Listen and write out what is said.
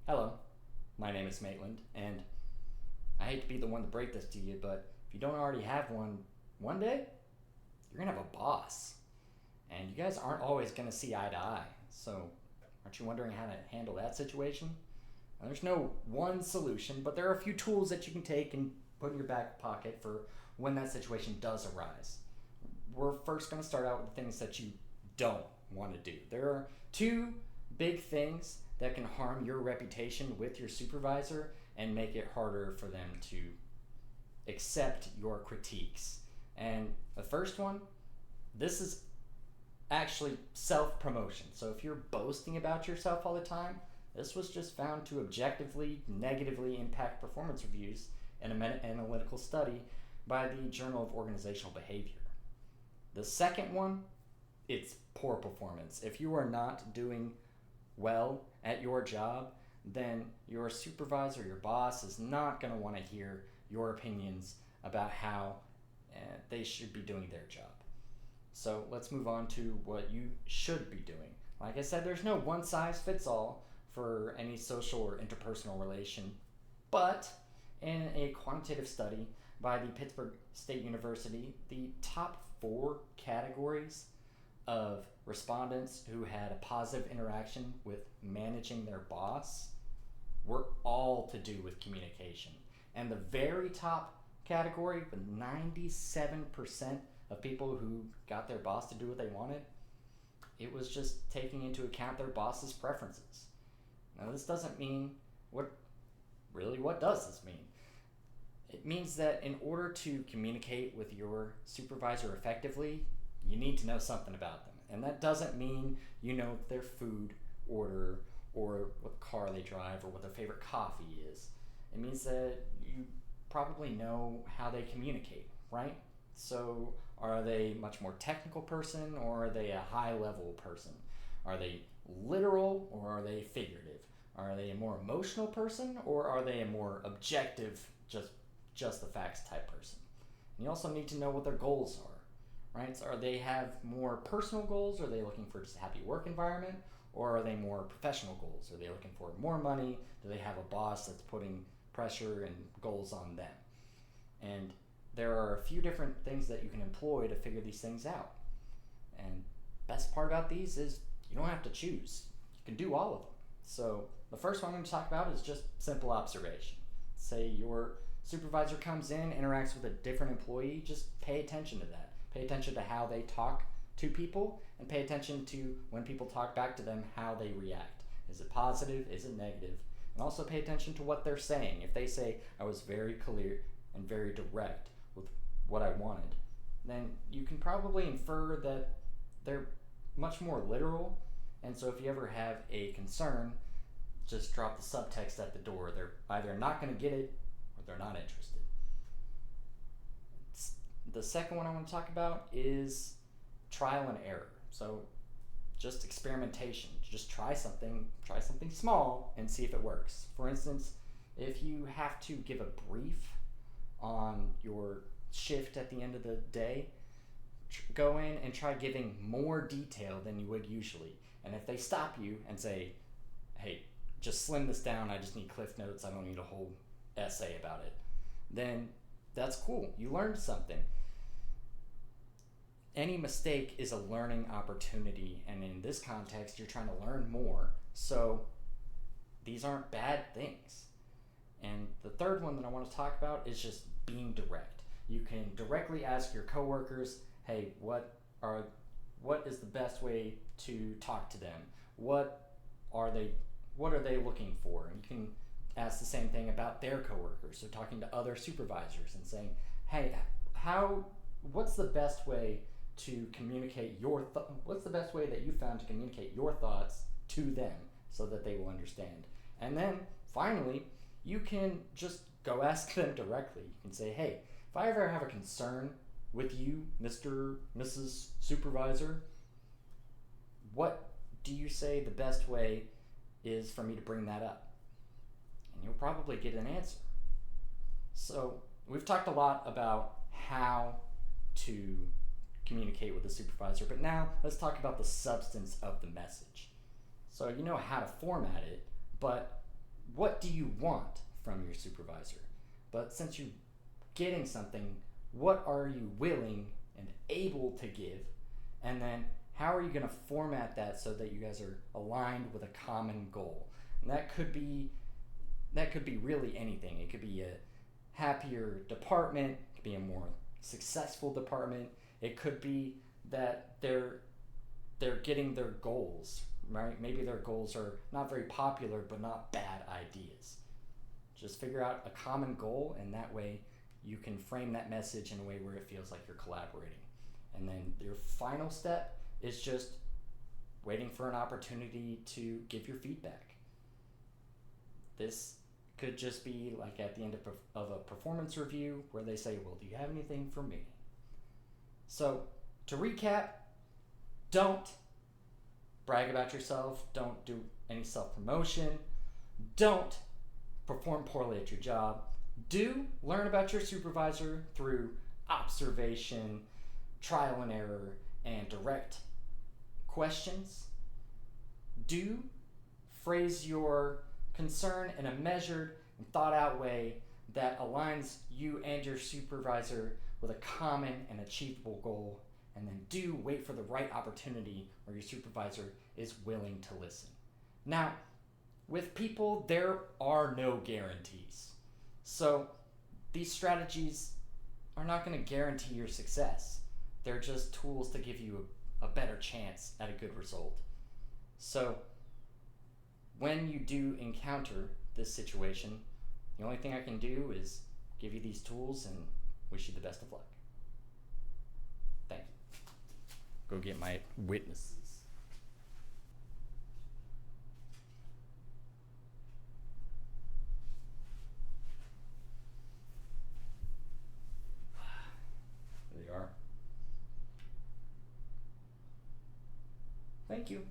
Hello, my name is Maitland, and I hate to be the one to break this to you, but if you don't already have one day, you're gonna have a boss. And you guys aren't always gonna see eye to eye. So, aren't you wondering how to handle that situation? Now, there's no one solution, but there are a few tools that you can take and put in your back pocket for when that situation does arise. We're first gonna start out with the things that you don't want to do. There are two big things that can harm your reputation with your supervisor and make it harder for them to accept your critiques. And the first one, this is actually self promotion. So if you're boasting about yourself all the time, this was just found to objectively negatively impact performance reviews in a meta analytical study by the Journal of Organizational Behavior. The second one, it's poor performance. If you are not doing well at your job, then your supervisor, your boss, is not going to want to hear your opinions about how they should be doing their job. So let's move on to what you should be doing. Like I said, there's no one size fits all for any social or interpersonal relation, but in a quantitative study by the Pittsburgh State University, the top 4 categories of respondents who had a positive interaction with managing their boss were all to do with communication. And the very top category, with 97% of people who got their boss to do what they wanted, it was just taking into account their boss's preferences. Now, this doesn't mean what does this mean? It means that in order to communicate with your supervisor effectively, you need to know something about them. And that doesn't mean you know their food order or what car they drive or what their favorite coffee is. It means that you probably know how they communicate, right? So are they a much more technical person, or are they a high level person? Are they literal, or are they figurative? Are they a more emotional person, or are they a more objective, just the facts type person? And you also need to know what their goals are, right? So are they have more personal goals? Are they looking for just a happy work environment? Or are they more professional goals? Are they looking for more money? Do they have a boss that's putting pressure and goals on them? And there are a few different things that you can employ to figure these things out. And best part about these is you don't have to choose. You can do all of them. So the first one I'm going to talk about is just simple observation. Say your supervisor comes in, interacts with a different employee, just pay attention to that. Pay attention to how they talk to people, and pay attention to when people talk back to them, how they react. Is it positive? Is it negative? And also pay attention to what they're saying. If they say, I was very clear and very direct with what I wanted, then you can probably infer that they're much more literal. And so if you ever have a concern, just drop the subtext at the door. They're either not going to get it or they're not interested. The second one I want to talk about is trial and error. So just experimentation. Just try something small and see if it works. For instance, if you have to give a brief on your shift at the end of the day, go in and try giving more detail than you would usually. And if they stop you and say, hey, just slim this down, I just need cliff notes, I don't need a whole essay about it, then that's cool. You learned something. Any mistake is a learning opportunity, and in this context, you're trying to learn more. So these aren't bad things. And the third one that I want to talk about is just being direct. You can directly ask your coworkers, hey, what is the best way to talk to them? What are they looking for? And you can ask the same thing about their coworkers. So talking to other supervisors and saying, hey, what's the best way to communicate what's the best way that you found to communicate your thoughts to them so that they will understand? And then finally, you can just go ask them directly. You can say, hey, if I ever have a concern with you, Mr. Mrs. Supervisor, what do you say the best way is for me to bring that up? And you'll probably get an answer. So we've talked a lot about how to communicate with the supervisor, but now let's talk about the substance of the message. So you know how to format it, but what do you want from your supervisor? But since you're getting something, what are you willing and able to give? And then how are you going to format that so that you guys are aligned with a common goal? And that could be really anything. It could be a happier department, it could be a more successful department. It could be that they're getting their goals, right? Maybe their goals are not very popular but not bad ideas. Just figure out a common goal, and that way you can frame that message in a way where it feels like you're collaborating. And then your final step is just waiting for an opportunity to give your feedback. This could just be like at the end of a performance review where they say, well, do you have anything for me? So to recap, don't brag about yourself. Don't do any self-promotion. Don't perform poorly at your job. Do learn about your supervisor through observation, trial and error, and direct questions. Do phrase your concern in a measured and thought out way that aligns you and your supervisor with a common and achievable goal. And then do wait for the right opportunity where your supervisor is willing to listen. Now, with people, there are no guarantees. So these strategies are not going to guarantee your success. They're just tools to give you a better chance at a good result. So when you do encounter this situation, the only thing I can do is give you these tools and wish you the best of luck. Thank you. Go get my witnesses. There they are. Thank you.